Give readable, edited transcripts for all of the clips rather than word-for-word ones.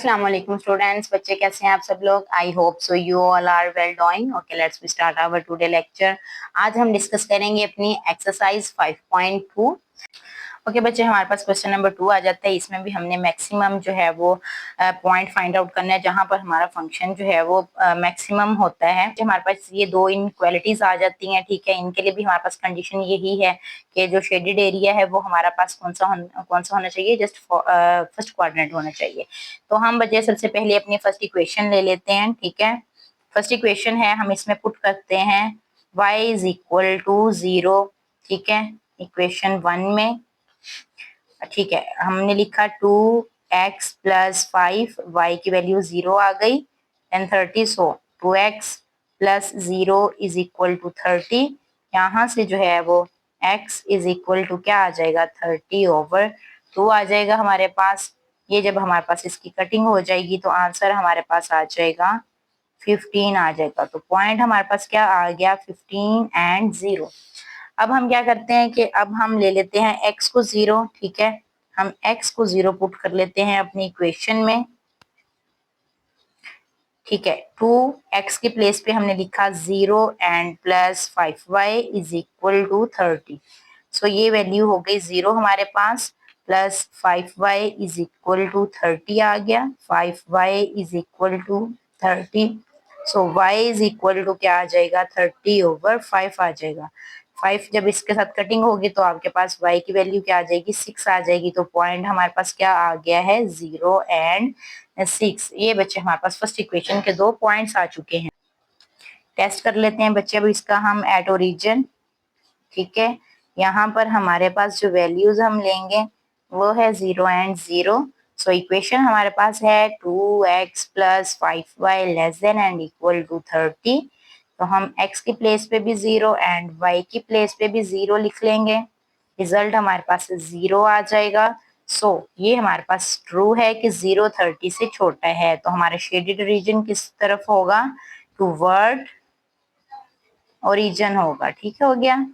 अस्सलाम वालेकुम स्टूडेंट्स, बच्चे कैसे हैं आप सब लोग। I hope so you all are well doing. Okay, let's start our today lecture. आज हम डिस्कस करेंगे अपनी एक्सरसाइज 5.2। ओके बच्चे, हमारे पास क्वेश्चन नंबर 2 आ जाता है। इसमें भी हमने मैक्सिमम जो है वो पॉइंट फाइंड आउट करना है जहां पर हमारा फंक्शन जो है वो मैक्सिमम होता है। हमारे पास ये दो इनक्वालिटीज आ जाती हैं, ठीक है। इनके लिए भी हमारे पास कंडीशन यही है कि जो शेडेड एरिया है वो हमारा पास कौन सा होना चाहिए, जस्ट फर्स्ट क्वाड्रेंट होना चाहिए। तो हम बच्चे सबसे पहले अपनी फर्स्ट इक्वेशन ले लेते हैं, ठीक है। फर्स्ट इक्वेशन है, हम इसमें पुट करते हैं y इज इक्वल टू 0, ठीक है, इक्वेशन 1 में। ठीक है, हमने लिखा 2x प्लस 5, y की वैल्यू 0 आ गई, and 30, so 2x plus 0 is equal to 30। यहाँ से जो है वो x इज इक्वल टू क्या आ जाएगा, 30/2 आ जाएगा हमारे पास। ये जब हमारे पास इसकी कटिंग हो जाएगी तो आंसर हमारे पास आ जाएगा 15 आ जाएगा। तो पॉइंट हमारे पास क्या आ गया, 15 एंड 0। अब हम क्या करते हैं कि अब हम ले लेते हैं x को 0, ठीक है। हम x को 0 पुट कर लेते हैं अपनी इक्वेशन में, ठीक है। 2x के प्लेस पे हमने लिखा 0 and plus 5y is equal to 30। So ये वैल्यू हो गई 0 हमारे पास, plus 5y is equal to 30 आ गया, 5y is equal to 30। So y is equal to क्या आ जाएगा, 30/5 आ जाएगा। 5 जब इसके साथ कटिंग होगी तो आपके पास y की वैल्यू क्या आ जाएगी, 6 आ जाएगी। तो पॉइंट हमारे पास क्या आ गया है, 0 एंड 6। ये बच्चे हमारे पास फर्स्ट इक्वेशन के 2 पॉइंट्स आ चुके हैं। टेस्ट कर लेते हैं बच्चे अब इसका हम एट ओरिजिन, ठीक है। यहाँ पर हमारे पास जो वैल्यूज हम लेंगे वो है 0 एंड 0। सो इक्वेशन हमारे पास है 2x plus 5y less than and equal to 30। तो हम x की प्लेस पे भी 0 एंड y की प्लेस पे भी 0 लिख लेंगे। रिजल्ट हमारे पास 0 आ जाएगा। सो ये हमारे पास ट्रू है कि 0 30 से छोटा है। तो हमारा शेडेड रीजन किस तरफ होगा, टूवर्ड ओरिजिन होगा, ठीक है, हो गया।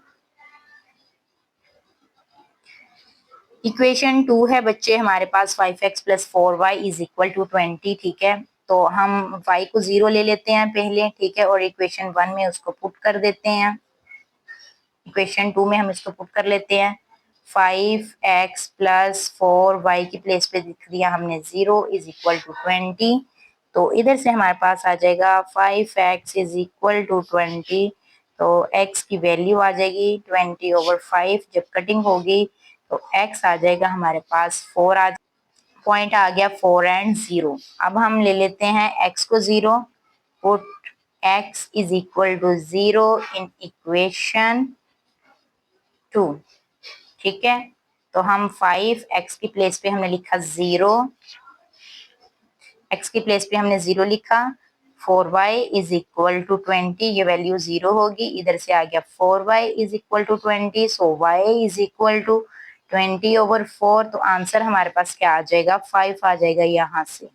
इक्वेशन 2 है बच्चे हमारे पास 5x plus 4y is equal to 20, ठीक है। तो हम y को 0 ले लेते हैं पहले, ठीक है, और इक्वेशन 1 में उसको पुट कर देते हैं। इक्वेशन 2 में हम इसको पुट कर लेते हैं, 5x प्लस 4y की प्लेस पे लिख दिया हमने 0 इज इक्वल टू 20। तो इधर से हमारे पास आ जाएगा 5x इज इक्वल टू 20। तो x की वैल्यू आ जाएगी 20/5। जब कटिंग होगी तो x आ जाएगा हमारे पास 4 आ, पॉइंट आ गया 4 एंड 0। अब हम ले लेते हैं x को 0, put x is equal to 0 in equation 2, ठीक है। तो हम 5x की प्लेस पे हमने लिखा 0, x की प्लेस पे हमने 0 लिखा, 4y इज इक्वल टू 20, ये वैल्यू 0 होगी। इधर से आ गया 4y is equal to 20, so y is equal to 20/4। तो आंसर हमारे पास क्या आ जाएगा, 5 आ जाएगा। यहाँ से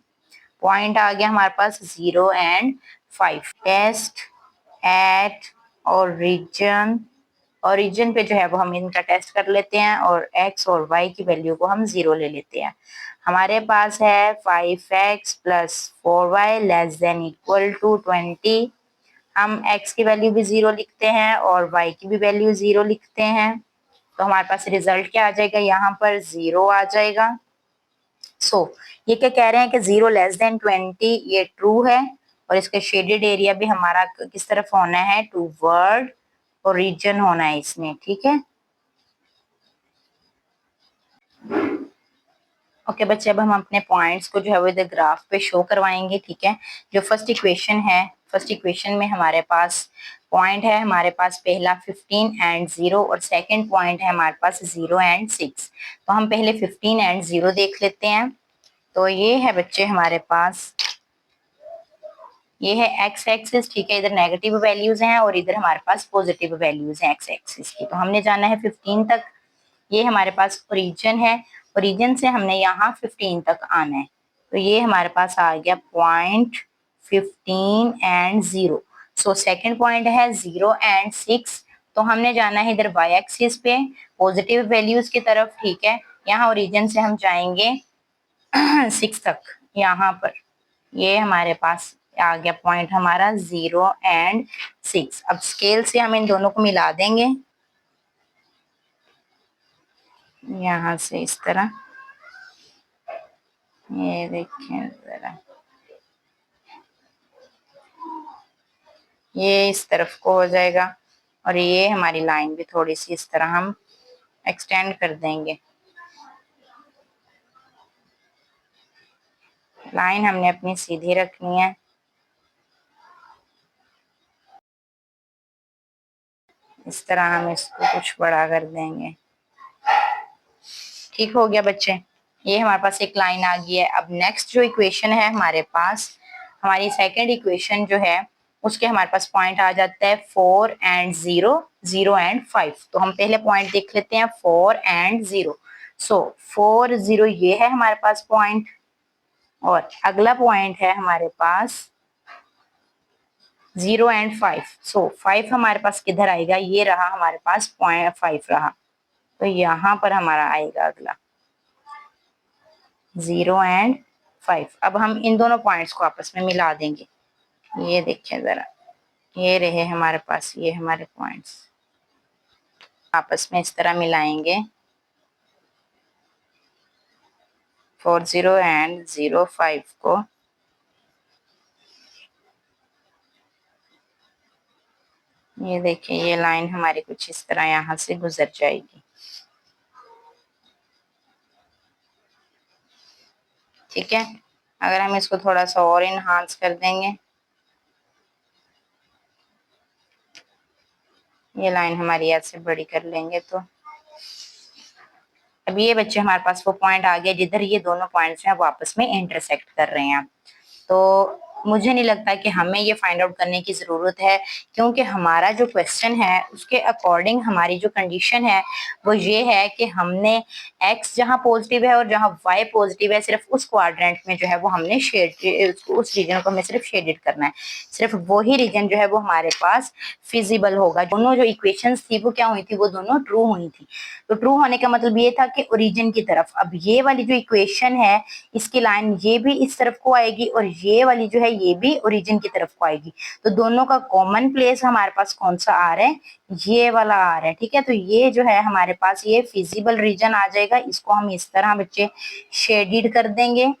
पॉइंट आ गया हमारे पास 0 and 5। Test at origin, origin पे जो है वो हम इनका टेस्ट कर लेते हैं और x और y की वैल्यू को हम 0 ले लेते हैं। हमारे पास है 5x plus 4y less than equal to 20। हम x की वैल्यू भी 0 लिखते हैं और y की भी वैल्यू 0 लिखते हैं। तो हमारे पास रिजल्ट क्या आ जाएगा, यहाँ पर 0 आ जाएगा। सो ये क्या कह रहे हैं कि 0 लेस देन 20, ये ट्रू है। और इसका शेडेड एरिया भी हमारा किस तरफ होना है, टूवर्ड ओरिजिन होना है इसमें, ठीक है। ओके बच्चे, अब हम अपने पॉइंट्स को जो है वो इधर ग्राफ पे शो करवाएंगे, ठीक है। जो फर्स्ट इक्वेशन है, फर्स्ट इक्वेशन में हमारे पास पॉइंट है, हमारे पास पहला 15 एंड 0 और सेकंड पॉइंट है हमारे पास 0 एंड 6। तो हम पहले 15 एंड 0 देख लेते हैं। तो ये है बच्चे हमारे पास, ये है एक्स एक्सिस, ठीक है। इधर नेगेटिव वैल्यूज हैं और इधर हमारे पास पॉजिटिव वैल्यूज हैं एक्स एक्सिस की। तो हमने जाना है 15 तक। ये हमारे पास ओरिजिन है, ओरिजिन से हमने यहाँ 15 तक आना है। तो ये हमारे पास आ गया point 15 and 0। So second point है 0 एंड 6। तो हमने जाना है इधर वाई एक्सिस पे पॉजिटिव वैल्यूज की तरफ, ठीक है। यहाँ ओरिजिन से हम जाएंगे 6 तक, यहाँ पर ये हमारे पास आ गया पॉइंट हमारा 0 एंड 6। अब स्केल से हम इन दोनों को मिला देंगे, यहाँ से इस तरह, ये देखिए जरा, ये इस तरफ को हो जाएगा और ये हमारी लाइन भी थोड़ी सी इस तरह हम एक्सटेंड कर देंगे। लाइन हमने अपनी सीधी रखनी है, इस तरह हम इसको कुछ बड़ा कर देंगे। ठीक हो गया बच्चे, ये हमारे पास एक लाइन आ गई है। अब नेक्स्ट जो इक्वेशन है हमारे पास, हमारी सेकंड इक्वेशन जो है उसके हमारे पास पॉइंट आ जाता है 4 एंड 0, 0 एंड 5। तो हम पहले पॉइंट देख लेते हैं 4 एंड 0। सो 4 0 ये है हमारे पास पॉइंट, और अगला पॉइंट है हमारे पास 0 एंड 5। सो 5 हमारे पास किधर आएगा, ये रहा हमारे पास पॉइंट 5 रहा, तो यहाँ पर हमारा आएगा अगला 0 एंड 5। अब हम इन दोनों पॉइंट्स को आपस में मिला देंगे। ये देखिए जरा, ये रहे हमारे पास, ये हमारे पॉइंट्स आपस में इस तरह मिलाएंगे, 4 0 एंड 0 5 को। ये देखिए, ये लाइन हमारी कुछ इस तरह यहाँ से गुजर जाएगी। ठीक है, अगर हम इसको थोड़ा सा और इनहांस कर देंगे, ये लाइन हमारी ऐसे बड़ी कर लेंगे, तो अब ये बच्चे हमारे पास वो पॉइंट आ गया जिधर ये दोनों पॉइंट्स हैं वो आपस में इंटरसेक्ट कर रहे हैं। तो मुझे नहीं लगता कि हमें ये फाइंड आउट करने की ज़रूरत है, क्योंकि हमारा जो क्वेश्चन है उसके अकॉर्डिंग हमारी जो कंडीशन है वो ये है कि हमने x जहाँ पॉजिटिव है और जहाँ y पॉजिटिव है, सिर्फ उस क्वाड्रेंट में जो है वो हमने शेड, उस रीजन को हमें सिर्फ शेडेड करना है। सिर्फ वही रीजन जो है वो हमारे पास फिजिबल होगा। दोनों जो इक्वेशंस थी वो क्या हुई थी, वो दोनों ट्रू हुई थी। तो ट्रू होने का मतलब ये था कि ओरिजिन की तरफ। अब ये वाली जो इक्वेशन है इसकी लाइन ये भी इस तरफ को आएगी और ये वाली जो है ये भी ओरिजिन की तरफ को आएगी। तो दोनों का कॉमन प्लेस हमारे पास कौन सा आ रहा है, ये वाला आ रहा है। ठीक है, तो ये जो है हमारे पास ये फिजिबल रीजन आ जाएगा। इसको हम इस तरह बच्चे शेडिड कर देंगे।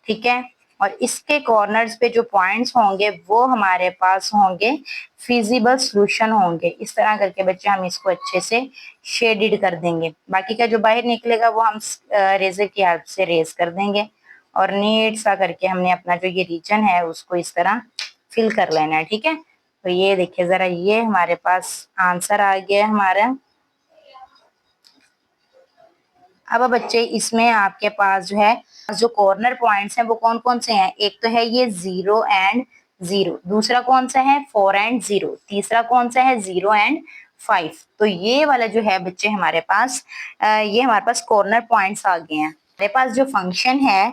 ठीक है, और इसके कॉर्नर्स पे जो पॉइंट्स होंगे वो हमारे पास होंगे फिजिबल सॉल्यूशन होंगे। इस तरह करके बच्चे हम इसको अच्छे से शेडिड कर देंगे। बाकी का जो बाहर निकलेगा वो हम रेजर की हेल्प से रेज कर देंगे, और नीट सा करके हमने अपना जो ये रीजन है उसको इस तरह फिल कर लेना है। ठीक है, तो ये देखिए जरा, ये हमारे पास आंसर आ गया है हमारा। अब बच्चे इसमें आपके पास जो है जो कॉर्नर पॉइंट्स हैं वो कौन कौन से हैं। एक तो है ये 0 एंड 0, दूसरा कौन सा है 4 एंड 0, तीसरा कौन सा है 0 एंड 5। तो ये वाला जो है बच्चे हमारे पास ये हमारे पास कॉर्नर पॉइंट्स आ गए हैं। हमारे पास जो फंक्शन है,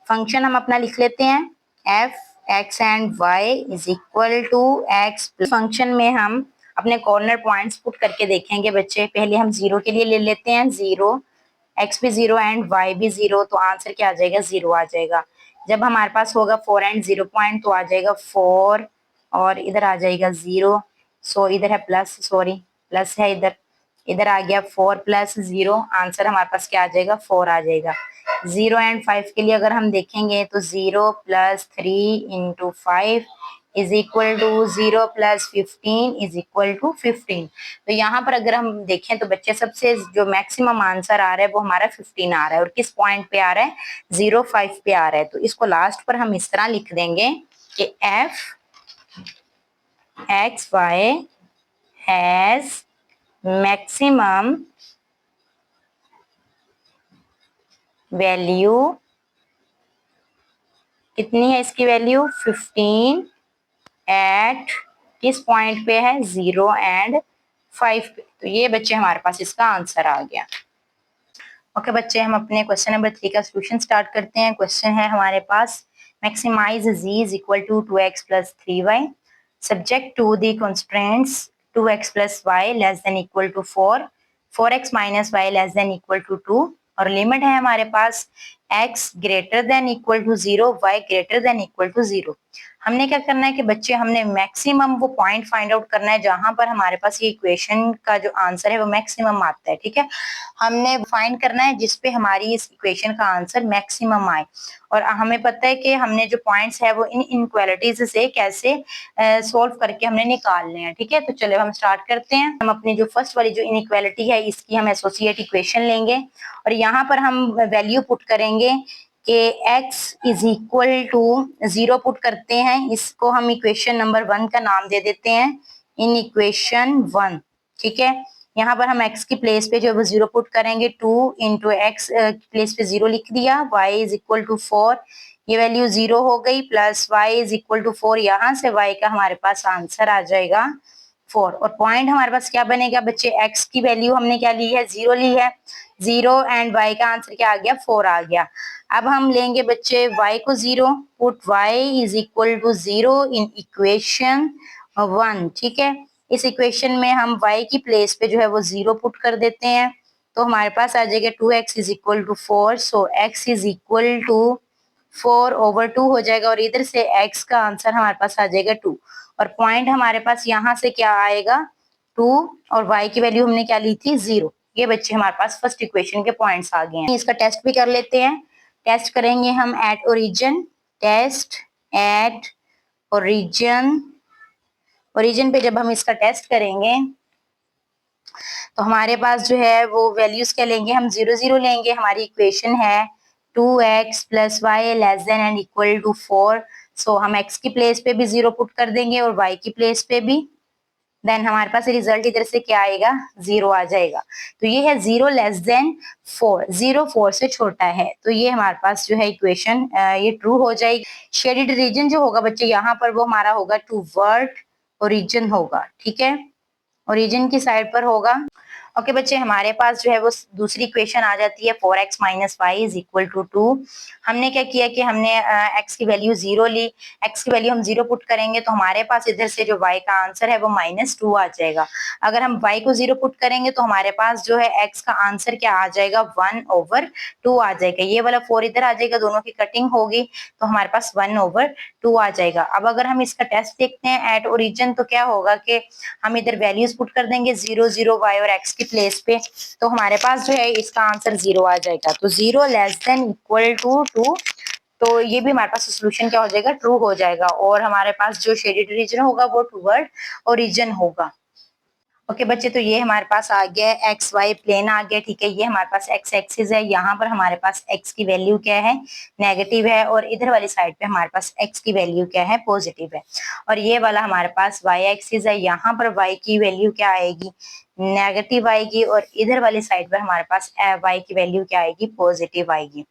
फंक्शन हम अपना लिख लेते हैं f x and y is equal to x। Function में हम अपने कॉर्नर पॉइंट्स पुट करके देखेंगे बच्चे। पहले हम 0 के लिए ले लेते हैं 0, x भी 0 एंड y भी 0, तो आंसर क्या आ जाएगा 0 आ जाएगा। जब हमारे पास होगा 4 एंड 0 पॉइंट तो आ जाएगा 4 और इधर आ जाएगा 0। सो इधर है प्लस, सॉरी प्लस है इधर, इधर आ गया 4 प्लस 0, आंसर हमारे पास क्या आ जाएगा 4 आ जाएगा। 0 एंड 5 के लिए अगर हम देखेंगे तो 0 plus 3 into 5 is equal to 0 plus 15 is equal to 15। तो यहाँ पर अगर हम देखें तो बच्चे सबसे जो मैक्सिमम आंसर आ रहा है वो हमारा 15 आ रहा है, और किस पॉइंट पे आ रहा है 0 5 पे आ रहा है। तो इसको लास्ट पर हम इस तरह लिख देंगे कि f x y has maximum value, कितनी है इसकी वैल्यू 15 एट किस पॉइंट पे है 0 एंड 5 पे। तो ये बच्चे हमारे पास इसका आंसर आ गया। ओके बच्चे, हम अपने क्वेश्चन नंबर 3 का सोल्यूशन स्टार्ट करते हैं। क्वेश्चन है हमारे पास maximize z is equal to 2x plus 3y subject to the constraints 2x plus y less than equal to 4, 4x minus y less than equal to 2, और limit है हमारे पास x greater than equal to 0, y greater than equal to 0। हमने क्या करना है कि बच्चे हमने मैक्सिमम वो पॉइंट फाइंड आउट करना है जहां पर हमारे पास ये इक्वेशन का जो आंसर है वो मैक्सिमम आता है। ठीक है, हमने फाइंड करना है जिसपे हमारी इस इक्वेशन का आंसर मैक्सिमम आए। और हमें पता है कि हमने जो पॉइंट्स है वो इन इनक्वालिटीज से कैसे सॉल्व करके हमने निकालने हैं। ठीक है, तो चलो हम स्टार्ट करते हैं। हम अपनी जो फर्स्ट वाली जो इनइक्वालिटी है इसकी हम एसोसिएट इक्वेशन लेंगे और यहाँ पर हम वैल्यू पुट करेंगे कि x is equal to 0 put करते हैं। इसको हम इक्वेशन नंबर 1 का नाम दे देते हैं इन इक्वेशन 1। ठीक है, यहाँ पर हम x की प्लेस पे जो है 0 पुट करेंगे, 2 इंटू एक्स प्लेस पे 0 लिख दिया, y इज इक्वल टू 4, ये वैल्यू 0 हो गई, plus y is equal to 4, यहाँ से y का हमारे पास आंसर आ जाएगा 4। और पॉइंट हमारे पास क्या बनेगा बच्चे, x की वैल्यू हमने क्या ली है, 0 ली है, 0 एंड y का आंसर क्या आ गया, 4 आ गया। अब हम लेंगे बच्चे y को 0, put y is equal to 0 in equation 1। ठीक है, इस इक्वेशन में हम y की प्लेस पे जो है वो 0 पुट कर देते हैं, तो हमारे पास आ जाएगा 2x is equal to 4। So x is equal to 4/2 हो जाएगा और इधर से x का आंसर हमारे पास आ जाएगा 2। और पॉइंट हमारे पास यहाँ से क्या आएगा, 2, और y की वैल्यू हमने क्या ली थी, 0। ये बच्चे हमारे पास फर्स्ट इक्वेशन के पॉइंट्स आ गए हैं। इसका टेस्ट भी कर लेते हैं। टेस्ट करेंगे हम at origin, test at origin. Origin पे जब हम इसका टेस्ट करेंगे तो हमारे पास जो है वो वैल्यूज क्या लेंगे, हम 0 0 लेंगे। हमारी इक्वेशन है 2x plus Y less than and equal to 4। So हम x की प्लेस पे भी 0 पुट कर देंगे और y की प्लेस पे भी, देन हमारे पास रिजल्ट इधर से क्या आएगा, 0 आ जाएगा। तो ये है 0 लेस देन 4, 0 4 से छोटा है, तो ये हमारे पास जो है इक्वेशन ये ट्रू हो जाएगी। शेडेड रीजन जो होगा बच्चे यहाँ पर वो हमारा होगा टूवर्ड ओरिजिन होगा। ठीक है, ओरिजिन की साइड पर होगा। ओके बच्चे, हमारे पास जो है वो दूसरी इक्वेशन आ जाती है 4x minus y is equal to 2। हमने क्या किया कि हमने x की वैल्यू 0 ली, x की वैल्यू हम 0 पुट करेंगे तो हमारे पास इधर से जो y का आंसर है वो -2 आ जाएगा। अगर हम y को 0 पुट करेंगे तो हमारे पास जो है x का आंसर क्या आ जाएगा, 1/2 आ जाएगा। ये वाला 4 इधर आ जाएगा, दोनों की कटिंग होगी तो हमारे पास 1/2 आ जाएगा। अब अगर हम इसका टेस्ट देखते हैं एट ओरिजिन, तो क्या होगा कि हम इधर वैल्यूज पुट कर देंगे 0 0 y और x की प्लेस पे, तो हमारे पास जो है इसका आंसर 0 आ जाएगा। तो 0 लेस देन इक्वल टू 2, तो ये भी हमारे पास सोल्यूशन क्या हो जाएगा, ट्रू हो जाएगा। और हमारे पास जो शेडेड रीजन होगा वो टूवर्ड ओरिजिन होगा। ओके बच्चे, तो ये हमारे पास आ गया एक्स वाई प्लेन आ गया। ठीक है, ये हमारे पास एक्स एक्सिस है, यहाँ पर हमारे पास एक्स की वैल्यू क्या है, नेगेटिव है, और इधर वाली साइड पे हमारे पास एक्स की वैल्यू क्या है, पॉजिटिव है। और ये वाला हमारे पास वाई एक्सिस है, यहाँ पर वाई की वैल्यू क्या आएगी, नेगेटिव आएगी, और इधर वाली साइड पर हमारे पास वाई की वैल्यू क्या आएगी, पॉजिटिव आएगी।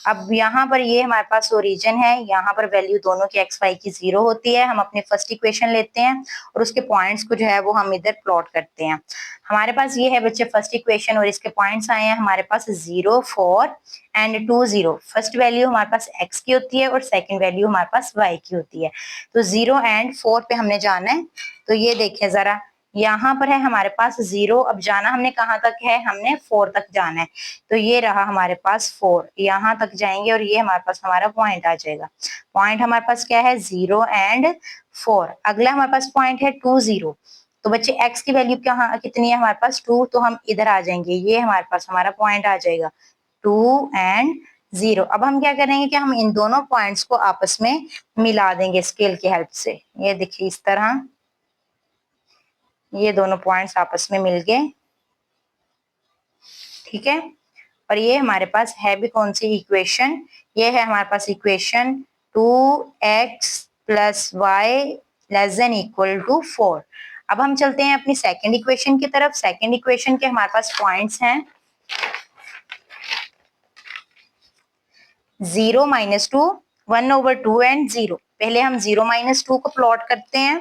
अब यहाँ पर ये हमारे पास ओरिजिन है, यहाँ पर वैल्यू दोनों की एक्स वाई की 0 होती है। हम अपने फर्स्ट इक्वेशन लेते हैं और उसके पॉइंट्स को जो है वो हम इधर प्लॉट करते हैं। हमारे पास ये है बच्चे फर्स्ट इक्वेशन और इसके पॉइंट्स आए हैं हमारे पास 0 4 एंड 2 0। फर्स्ट वैल्यू हमारे पास x की होती है और सेकंड वैल्यू हमारे पास y की होती है। तो 0 एंड 4 पे हमने जाना है। तो ये देखिए जरा, यहाँ पर है हमारे पास 0, अब जाना हमने कहाँ तक है, हमने 4 तक जाना है। तो ये रहा हमारे पास 4, यहाँ तक जाएंगे और ये हमारे पास हमारा पॉइंट आ जाएगा। पॉइंट हमारे पास क्या है, 0 एंड 4। अगला हमारे पास पॉइंट है 2 0। तो बच्चे x की वैल्यू क्या कितनी है हमारे पास, 2, तो हम इधर आ जाएंगे, ये हमारे पास हमारा पॉइंट आ जाएगा 2 एंड 0। अब हम क्या करेंगे कि हम इन दोनों पॉइंट्स को आपस में मिला देंगे स्केल की हेल्प से। ये देखिए इस तरह ये दोनों पॉइंट्स आपस में मिल गए। ठीक है, और ये हमारे पास है भी कौन सी इक्वेशन, ये है हमारे पास equation 2x plus Y less than equal to 4। अब हम चलते हैं अपनी सेकंड इक्वेशन की तरफ। सेकंड इक्वेशन के हमारे पास पॉइंट्स हैं 0 -2, 1/2 एंड 0। पहले हम 0 -2 को प्लॉट करते हैं।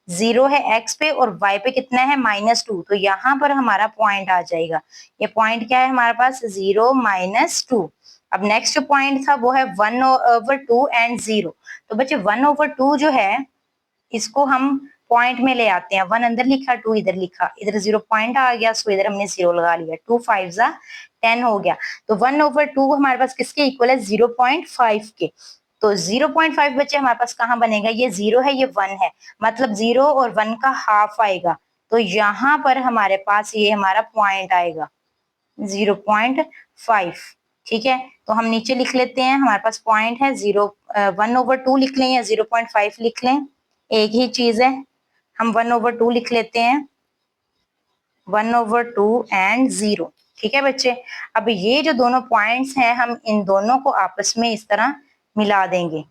0 है x पे और y पे कितना है, -2, तो यहाँ पर हमारा पॉइंट आ जाएगा। ये पॉइंट क्या है हमारे पास, 0 -2। अब नेक्स्ट जो पॉइंट था वो है 1/2 एंड 0। तो बच्चे 1/2 जो है इसको हम पॉइंट में ले आते हैं, 1 अंदर लिखा, 2 इधर लिखा, इधर 0 पॉइंट आ गया, सो इधर हमने 0 लगा लिया, 2 5 जा 10 हो गया। तो 1/2 हमारे पास किसके इक्वल है, 0.5 के। तो 0.5 बच्चे हमारे पास कहाँ बनेगा, ये 0 है, ये 1 है, मतलब 0 और 1 का हाफ आएगा। तो यहाँ पर हमारे पास ये हमारा पॉइंट आएगा 0.5। ठीक है, तो हम नीचे लिख लेते हैं, हमारे पास पॉइंट है 1/2 लिख लें या 0.5 लिख लें, एक ही चीज है। हम 1/2 लिख लेते हैं, 1/2 एंड 0। ठीक है बच्चे, अब ये जो दोनों पॉइंट्स हैं हम इन दोनों को आपस में इस तरह मिला देंगे।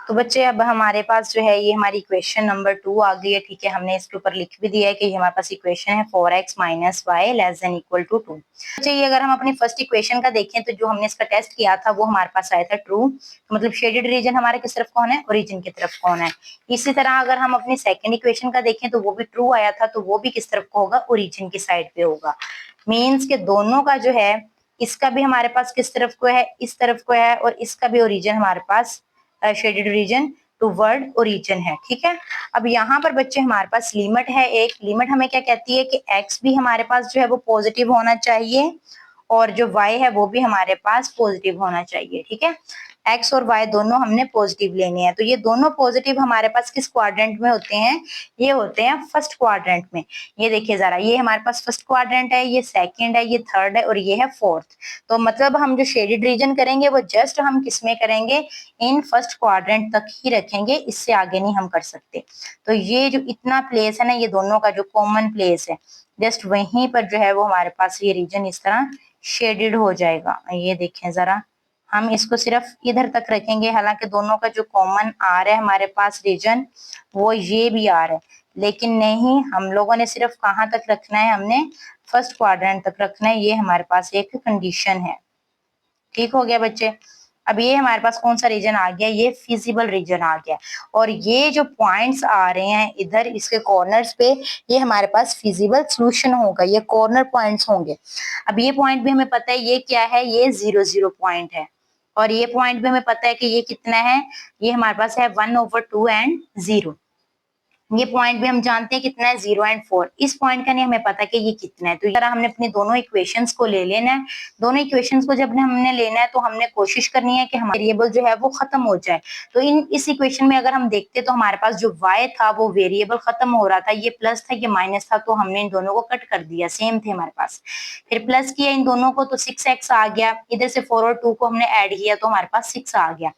तो बच्चे अब हमारे पास जो है ये हमारी इक्वेशन नंबर 2 आ गई है। ठीक है, हमने इसके ऊपर लिख भी दिया है कि हमारे पास इक्वेशन है 4x - y < 2। बच्चे ये अगर हम अपनी फर्स्ट इक्वेशन का देखें तो जो हमने इसका टेस्ट किया था वो हमारे पास आया था ट्रू, तो मतलब शेडेड रीजन हमारे किस तरफ कौन है, ओरिजिन की तरफ कौन है। इसी तरह अगर हम अपनी सेकेंड इक्वेशन का देखें तो वो भी ट्रू आया था, तो वो भी किस तरफ को होगा, ओरिजिन की साइड पे होगा। मीन्स के दोनों का जो है, इसका भी हमारे पास किस तरफ को है, इस तरफ को है, और इसका भी ओरिजिन हमारे पास शेडेड रीजन टूवर्ड ओरिजिन है। ठीक है, अब यहाँ पर बच्चे हमारे पास लिमिट है, एक लिमिट हमें क्या कहती है कि x भी हमारे पास जो है वो पॉजिटिव होना चाहिए और जो y है वो भी हमारे पास पॉजिटिव होना चाहिए। ठीक है, x और y दोनों हमने पॉजिटिव लेने हैं। तो ये दोनों पॉजिटिव हमारे पास किस क्वाड्रेंट में होते हैं, ये होते हैं फर्स्ट क्वाड्रेंट में। ये देखिए जरा, ये हमारे पास फर्स्ट क्वाड्रेंट है, ये सेकंड है, ये थर्ड है और ये है फोर्थ। तो मतलब हम जो शेडेड रीजन करेंगे वो जस्ट हम किस में करेंगे, इन फर्स्ट क्वाड्रेंट तक ही रखेंगे, इससे आगे नहीं हम कर सकते। तो ये जो इतना प्लेस है ना, ये दोनों का जो कॉमन प्लेस है, जस्ट वहीं पर जो है वो हमारे पास ये रीजन इस तरह शेडेड हो जाएगा। ये देखें जरा, हम इसको सिर्फ इधर तक रखेंगे, हालांकि दोनों का जो कॉमन आर है हमारे पास रीजन, वो ये भी आर है, लेकिन नहीं, हम लोगों ने सिर्फ कहाँ तक रखना है, हमने फर्स्ट क्वाड्रेंट तक रखना है। ये हमारे पास एक कंडीशन है। ठीक हो गया बच्चे, अब ये हमारे पास कौन सा रीजन आ गया, ये फिजिबल रीजन आ गया। और ये जो पॉइंट्स आ रहे हैं इधर इसके कॉर्नर्स पे, ये हमारे पास फिजिबल सॉल्यूशन होगा, ये कॉर्नर पॉइंट्स होंगे। अब ये पॉइंट भी हमें पता है ये क्या है, ये 0 0 पॉइंट है, और ये पॉइंट भी हमें पता है कि ये कितना है, ये हमारे पास है 1/2 एंड 0। ये पॉइंट भी हम जानते हैं कितना है, 0 एंड 4। इस पॉइंट का नहीं हमें पता कि ये कितना है। तो इस तरह हमने अपनी दोनों इक्वेशंस को ले लेना है। दोनों इक्वेशंस को जब हमने लेना है तो हमने कोशिश करनी है कि हमारा वेरिएबल जो है वो खत्म हो जाए। तो इस इक्वेशन में अगर हम देखते तो हमारे पास जो y था वो वेरिएबल खत्म हो रहा था, ये प्लस था, ये माइनस था, तो हमने इन दोनों को कट कर दिया, सेम थे हमारे पास। फिर प्लस किया इन दोनों को तो 6x आ गया, इधर से 4 और 2 को हमने ऐड किया तो हमारे पास 6 आ गया।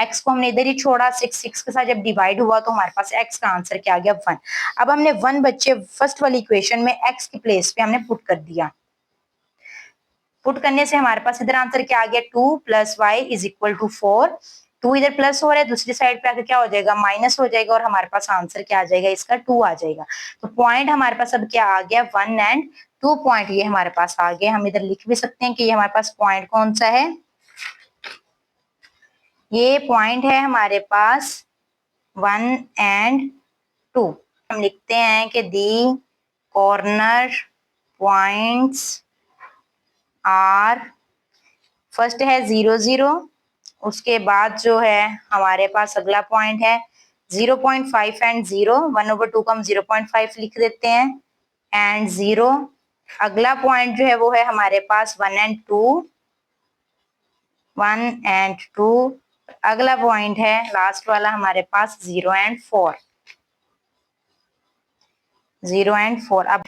x को हमने इधर ही छोड़ा, 6 के साथ जब डिवाइड हुआ तो हमारे पास x का आंसर क्या आ गया, 1। अब हमने 1 बच्चे फर्स्ट वाली इक्वेशन में x की प्लेस पे हमने पुट कर दिया। पुट करने से हमारे पास इधर आंसर क्या आ गया, 2 + y = 4। 2 इधर प्लस हो रहा है, दूसरी साइड पे आकर क्या हो जाएगा, माइनस हो जाएगा, और हमारे पास आंसर क्या आ जाएगा, इसका 2 आ जाएगा। तो पॉइंट हमारे पास अब क्या आ गया, 1 एंड 2 पॉइंट ये हमारे पास आ गए। हम इधर लिख भी सकते हैं कि ये हमारे पास पॉइंट कौन सा है, ये पॉइंट है हमारे पास 1 एंड 2। हम लिखते हैं कि the corner points are, first है 0 0, उसके बाद जो है हमारे पास अगला पॉइंट है 0.5 एंड 0। 1/2 को हम 0.5 लिख देते हैं एंड 0। अगला पॉइंट जो है वो है हमारे पास 1 एंड 2, 1 एंड 2। अगला पॉइंट है लास्ट वाला हमारे पास 0 एंड 4, 0 एंड 4। अब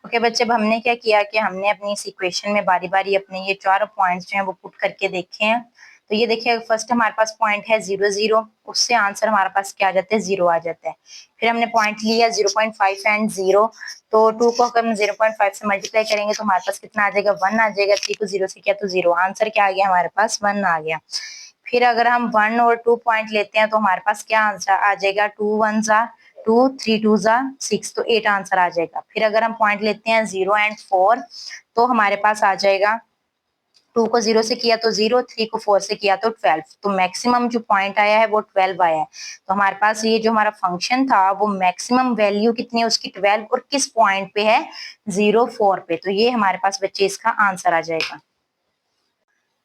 ओके बच्चे, अब हमने क्या किया कि हमने अपनी इस इक्वेशन में बारी बारी अपने ये चारों पॉइंट्स जो हैं वो पुट करके देखे हैं। तो ये देखिए, फर्स्ट हमारे पास पॉइंट है 0 0, उससे आंसर हमारे पास क्या आ जाता है, 0 आ जाता है। फिर हमने पॉइंट लिया 0.5 एंड 0, तो 2 को हम 0.5 से मल्टीप्लाई करेंगे तो हमारे पास कितना आ जाएगा, 1 आ जाएगा। 3 को 0 से किया तो 0, आंसर क्या आ गया हमारे पास, 1 आ गया। फिर अगर हम 1 और 2 पॉइंट लेते हैं तो हमारे पास क्या आंसर आ जाएगा, 2 1 जा 2, 3 2 जा 6, तो 8 आंसर आ जाएगा। फिर अगर हम पॉइंट लेते हैं 0 एंड 4 तो हमारे पास आ जाएगा, 2 को 0 से किया तो 0, 3 को 4 से किया तो 12। तो मैक्सिमम जो पॉइंट आया है वो 12 आया है। तो हमारे पास ये जो हमारा फंक्शन था वो मैक्सिमम वैल्यू कितनी है उसकी, 12, और किस पॉइंट पे है, 0 4 पे। तो ये हमारे पास बच्चे इसका आंसर आ जाएगा।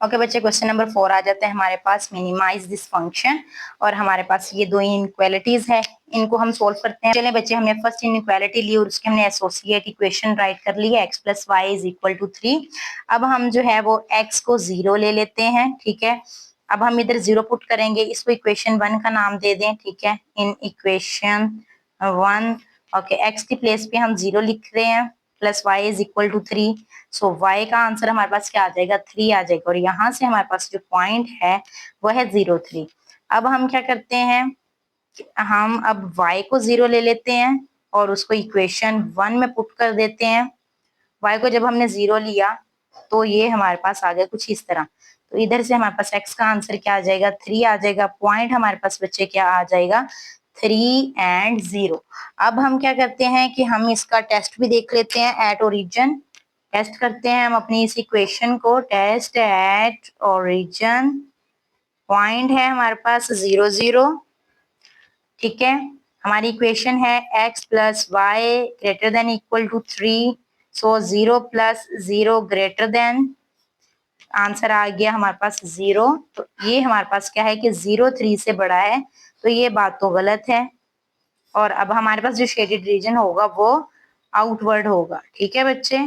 ओके बच्चे, क्वेश्चन नंबर 4 आ जाता है हमारे पास, मिनिमाइज दिस फंक्शन। और हमारे पास ये दो इनइक्वालिटीज है, इनको हम सोल्व करते हैं। चलिए बच्चे, हमने फर्स्ट इनइक्वालिटी ली और उसके हमने एसोसिएट इक्वेशन राइट कर ली है, x plus y is equal to 3। अब हम जो है वो एक्स को 0 ले लेते हैं, ठीक है। अब हम इधर 0 पुट करेंगे, इसको इक्वेशन 1 का नाम दे दें, ठीक है। इन इक्वेशन 1 ओके, एक्स की प्लेस पे हम 0 लिख रहे हैं, plus y is equal to 3। So y का आंसर हमारे पास क्या आ जाएगा, 3 आ जाएगा। और यहाँ से हमारे पास जो पॉइंट है वो है 0, 3। अब हम क्या करते हैं, हम अब y को 0 ले लेते हैं और उसको इक्वेशन 1 में पुट कर देते हैं। y को जब हमने 0 लिया तो ये हमारे पास आ गया कुछ इस तरह। तो इधर से हमारे पास x का आंसर क्या आ जाएगा, 3 आ जाएगा। पॉइंट हमारे पास बच्चे क्या आ जाएगा, 3 एंड 0। अब हम क्या करते हैं कि हम इसका टेस्ट भी देख लेते हैं एट ओरिजिन। टेस्ट करते हैं हम अपनी इस इक्वेशन को, टेस्ट एट ओरिजिन। पॉइंट है हमारे पास 0, 0, ठीक है। हमारी इक्वेशन है x plus Y greater than equal to 3। So 0 plus 0 greater than, answer आ गया हमारे पास 0। तो ये हमारे पास क्या है कि 0 3 से बड़ा है, तो ये बात तो गलत है। और अब हमारे पास जो शेडेड रीजन होगा वो आउटवर्ड होगा, ठीक है बच्चे,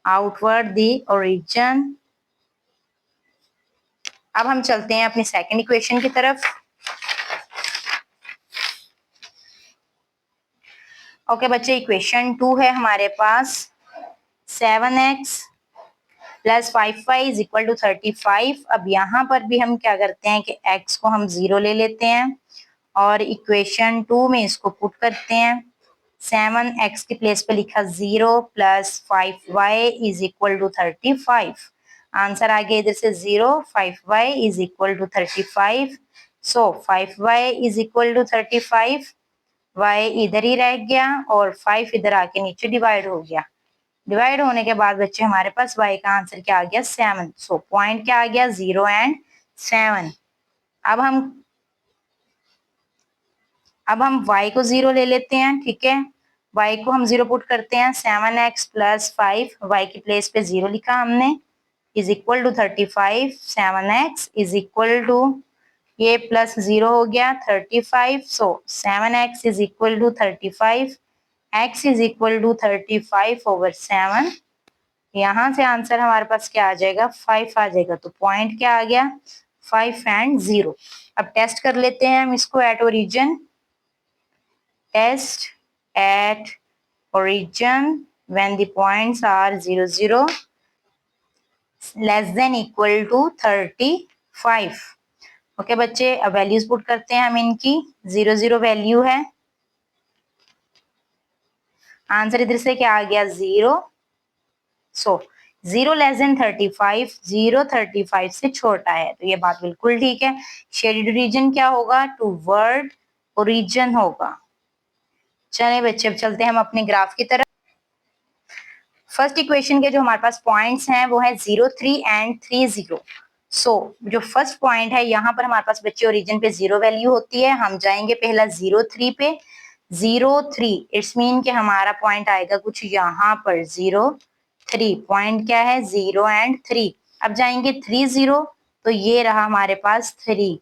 आउटवर्ड दी ओरिजिन। अब हम चलते हैं अपनी सेकंड इक्वेशन की तरफ। ओके बच्चे, इक्वेशन 2 है हमारे पास, 7x plus 5y is equal to 35। अब यहाँ पर भी हम क्या करते हैं कि x को हम 0 ले लेते हैं और इक्वेशन 2 में इसको पुट करते हैं। 7x की प्लेस पे लिखा 0 plus 5y is equal to 35। Answer आ गया इधर से 0, 5y is equal to 35। So 5y is equal to 35, y इधर ही रह गया और 5 इधर आके नीचे डिवाइड हो गया। डिवाइड होने के बाद बच्चे हमारे पास y का आंसर क्या आ गया, 7। सो पॉइंट क्या आ गया, 0 एंड 7। अब हम y को 0 ले लेते हैं, ठीक है। y को हम 0 पुट करते हैं, 7x प्लस 5, y की प्लेस पे 0 लिखा हमने, is equal to 35। 7x is equal to, ये प्लस 0 हो गया 35। सो 7x is equal to 35, x is equal to 35 over 7। यहाँ से आंसर हमारे पास क्या आ जाएगा, 5 आ जाएगा। तो पॉइंट क्या आ गया, 5 एंड 0। अब टेस्ट कर लेते हैं हम इसको at origin. Test at origin when the points are 0, 0 less than equal to 35। Okay बच्चे, अब वैल्यूज पुट करते हैं हम इनकी। 0, 0 वैल्यू है, आंसर इधर से क्या आ गया, 0। सो 0 लेस देन 35, 0 35 से छोटा है, तो ये बात बिल्कुल ठीक है। शेडेड रीजन क्या होगा, टूवर्ड ओरिजिन होगा। चलिए बच्चे, अब चलते हैं हम अपने ग्राफ की तरफ। फर्स्ट इक्वेशन के जो हमारे पास पॉइंट्स हैं वो है 0, 3 एंड 3, 0। सो जो फर्स्ट पॉइंट है यहाँ पर हमारे पास बच्चे ओरिजिन पे 0 वैल्यू होती है। हम जाएंगे पहला 0, 3 पे। 0, 3 इट्स मीन कि हमारा पॉइंट आएगा कुछ यहाँ पर 0, 3। पॉइंट क्या है, 0 एंड 3। अब जाएंगे 3, 0, तो ये रहा हमारे पास 3।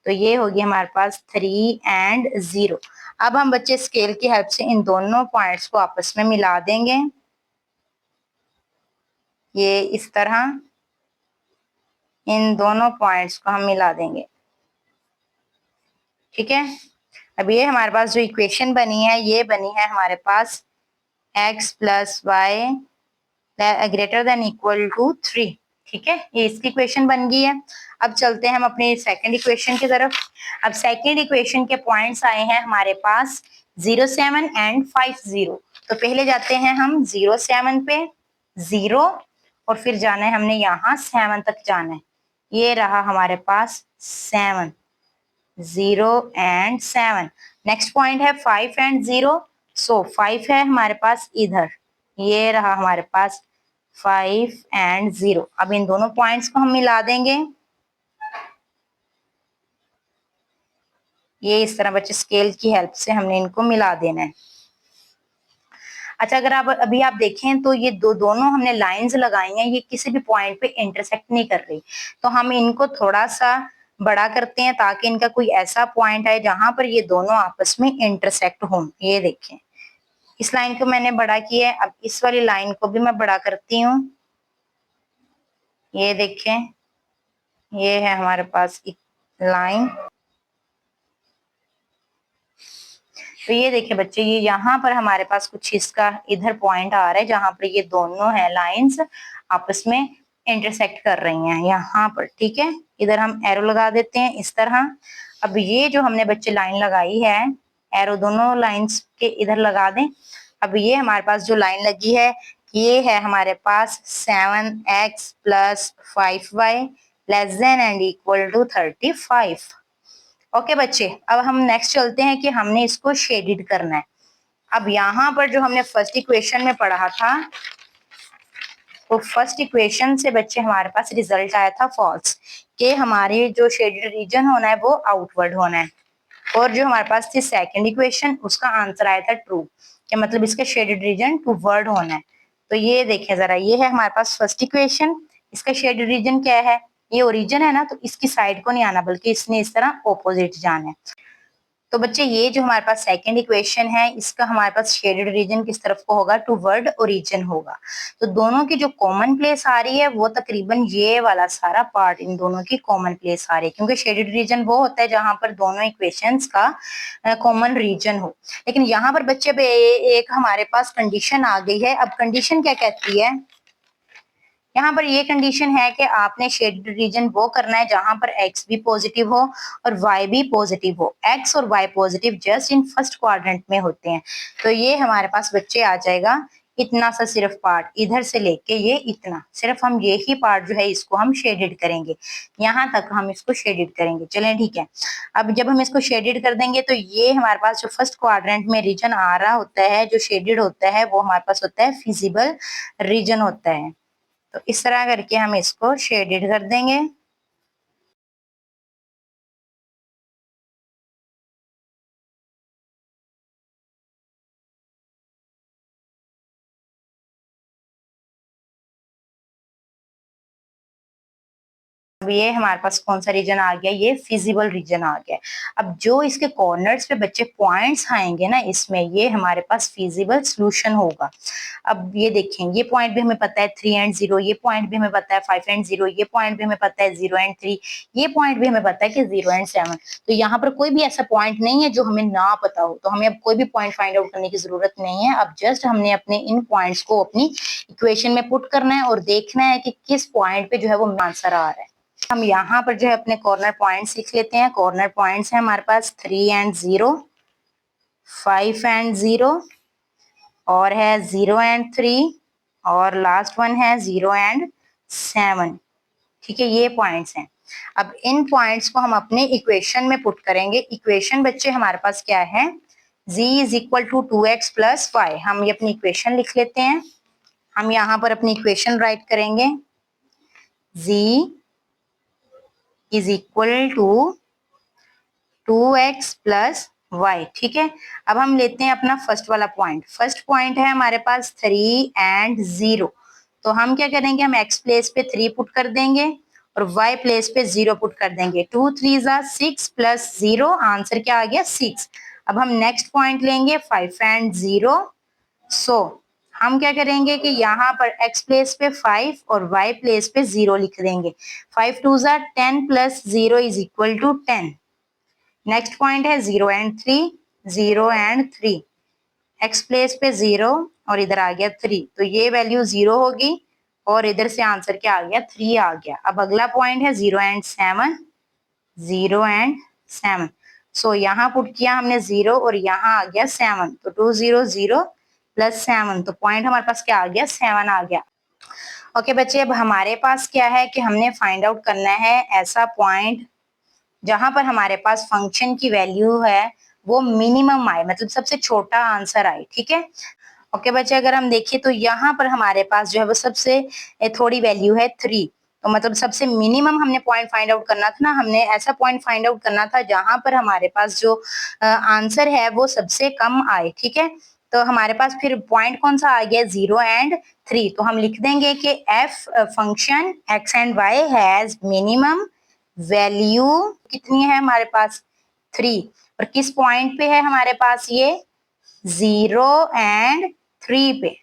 तो ये होगी हमारे पास 3 एंड 0। अब हम बच्चे स्केल की हेल्प से इन दोनों पॉइंट्स को आपस में मिला देंगे, ये इस तरह इन दोनों पॉइंट्स को हम मिला देंगे, ठीक है। अब ये हमारे पास जो इक्वेशन बनी है ये बनी है हमारे पास x plus Y greater than equal to 3, ठीक है। ये इसकी इक्वेशन बन गई है। अब चलते हैं हम अपनी सेकंड इक्वेशन की तरफ। अब सेकंड इक्वेशन के पॉइंट्स आए हैं हमारे पास 0, 7 एंड 5, 0। तो पहले जाते हैं हम 0, 7 पे, 0 और फिर जाना है हमने यहाँ 7 तक जाना है। ये रहा हमारे पास 7, 0 एंड 7। नेक्स्ट पॉइंट है 5 एंड 0। सो 5 है हमारे पास इधर, ये रहा हमारे पास 5 एंड 0। अब इन दोनों पॉइंट्स को हम मिला देंगे, ये इस तरह बच्चे स्केल की हेल्प से हमने इनको मिला देना है। अच्छा, अगर आप अभी आप देखें तो ये दोनों हमने लाइंस लगाई हैं, ये किसी भी पॉइंट पे इंटरसेक्ट नहीं कर रही, तो हम इनको थोड़ा सा बड़ा करते हैं ताकि इनका कोई ऐसा पॉइंट आए जहां पर ये दोनों आपस में इंटरसेक्ट हों। ये देखें, इस लाइन को मैंने बड़ा किया है, अब इस वाली लाइन को भी मैं बड़ा करती हूँ। ये देखें, ये है हमारे पास एक लाइन। तो ये देखिए बच्चे, ये यहाँ पर हमारे पास कुछ इसका इधर पॉइंट आ रहा है जहां पर ये दोनों है लाइंस आपस में इंटरसेक्ट कर रही हैं यहाँ पर, ठीक है। इधर हम एरो लगा देते हैं इस तरह। अब ये जो हमने बच्चे लाइन लगाई है, एरो दोनों लाइंस के इधर लगा दें। अब ये हमारे पास जो लाइन लगी है, ये है हमारे पास 7x + 5y <= 35। ओके बच्चे, अब हम नेक्स्ट चलते हैं कि हमने इसको शेडेड करना है। अब यहाँ पर जो हमने फर्स्ट इक्वेशन में पढ़ा था, तो फर्स्ट इक्वेशन से बच्चे हमारे पास रिजल्ट आया था फॉल्स, कि हमारे जो शेडेड रीजन होना है वो आउटवर्ड होना है। और जो हमारे पास थी सेकंड इक्वेशन, उसका आंसर आया था ट्रू, कि मतलब इसका शेडेड रीजन टूवर्ड होना है। तो ये देखें जरा, ये है हमारे पास फर्स्ट इक्वेशन, इसका शेडेड रीजन क्या है, ये ओरिजिन है ना, तो इसकी साइड को नहीं आना बल्कि इसने इस तरह ऑपोजिट जाना है। तो बच्चे ये जो हमारे पास सेकंड इक्वेशन है, इसका हमारे पास शेडेड रीजन किस तरफ को होगा, टूवर्ड ओरिजिन होगा। तो दोनों की जो कॉमन प्लेस आ रही है वो तकरीबन ये वाला सारा पार्ट इन दोनों की कॉमन प्लेस आ रही है, क्योंकि शेडेड रीजन वो होता है जहां पर दोनों इक्वेशंस का कॉमन रीजन हो। लेकिन यहाँ पर बच्चे एक हमारे पास कंडीशन आ गई है। अब कंडीशन क्या कहती है, यहाँ पर ये कंडीशन है कि आपने शेडेड रीजन वो करना है जहां पर x भी पॉजिटिव हो और y भी पॉजिटिव हो। x और y positive just in first quadrant में होते हैं। तो ये हमारे पास बच्चे आ जाएगा इतना सा सिर्फ पार्ट, इधर से लेके ये इतना, सिर्फ हम ये ही पार्ट जो है इसको हम शेडेड करेंगे, यहाँ तक हम इसको शेडेड करेंगे। चलें ठीक है। अब जब हम इसको शेडेड कर देंगे तो ये हमारे पास जो फर्स्ट क्वाड्रेंट में रीजन आ रहा होता है, जो शेडेड होता है, वो हमारे पास होता है फिजिबल रीजन होता है। तो इस तरह करके हम इसको शेडेड कर देंगे। अब ये हमारे पास कौन सा रीजन आ गया, ये फिजिबल रीजन आ गया। अब जो इसके कॉर्नर्स पे बच्चे पॉइंट्स आएंगे ना, इसमें ये हमारे पास फिजिबल सॉल्यूशन होगा। अब ये देखें, ये पॉइंट भी हमें पता है 3 और 0, ये पॉइंट भी हमें पता है 5 और 0, ये पॉइंट भी हमें पता है 0 और 3, ये पॉइंट भी हमें पता है कि 0 और 7। तो यहाँ पर कोई भी ऐसा पॉइंट नहीं है जो हमें ना पता हो, तो हमें अब कोई भी पॉइंट फाइंड आउट करने की जरूरत नहीं है। अब जस्ट हमने अपने इन पॉइंट्स को अपनी इक्वेशन में पुट करना है और देखना है कि किस पॉइंट पे जो है वो आंसर आ रहा है। हम यहाँ पर जो है अपने कॉर्नर पॉइंट्स लिख लेते हैं। कॉर्नर पॉइंट्स है हमारे पास 3 और 0, 5 और 0, और है 0 और 3, और लास्ट वन है 0 और 7। ठीक है, ये पॉइंट्स हैं। अब इन पॉइंट्स को हम अपने इक्वेशन में पुट करेंगे। इक्वेशन बच्चे हमारे पास क्या है, z = 2x + y। हम ये अपनी इक्वेशन लिख लेते हैं। हम यहाँ पर अपनी इक्वेशन राइट करेंगे, z = 2x + y। ठीक है। अब हम लेते हैं अपना फर्स्ट वाला पॉइंट। फर्स्ट पॉइंट है हमारे पास 3 और 0। तो हम क्या करेंगे, हम x प्लेस पे 3 पुट कर देंगे और y प्लेस पे 0 पुट कर देंगे। 2 3 = 6 + 0, आंसर क्या आ गया, 6। अब हम नेक्स्ट पॉइंट लेंगे 5 और 0। सो हम क्या करेंगे कि यहाँ पर x प्लेस पे 5 और y प्लेस पे 0 लिख देंगे। 5 2 = 10 + 0 = 10। नेक्स्ट पॉइंट है 0 और 3, 0 और 3, x प्लेस पे 0 और इधर आ गया 3, तो ये वैल्यू 0 होगी और इधर से आंसर क्या आ गया, 3 आ गया। अब अगला पॉइंट है 0 और 7, 0 और 7। सो यहाँ पुट किया हमने 0 और यहाँ आ गया 7, तो 2 0 0 + 7, तो पॉइंट हमारे पास क्या आ गया, 7 आ गया। ओके बच्चे, अब हमारे पास क्या है कि हमने फाइंड आउट करना है ऐसा पॉइंट जहां पर हमारे पास फंक्शन की वैल्यू है वो मिनिमम आए, मतलब सबसे छोटा आंसर आए। ठीक है। ओके बच्चे, अगर हम देखिए तो यहाँ पर हमारे पास जो है वो सबसे थोड़ी वैल्यू है 3, तो मतलब सबसे मिनिमम हमने पॉइंट फाइंड आउट करना था ना, हमने ऐसा पॉइंट फाइंड आउट करना था जहां पर हमारे पास जो आंसर है वो सबसे कम आए। ठीक है। तो हमारे पास फिर पॉइंट कौन सा आ गया, 0 एंड 3। तो हम लिख देंगे कि f function x and y has minimum value कितनी है हमारे पास, 3। और किस पॉइंट पे है हमारे पास ये, 0 एंड 3 पे।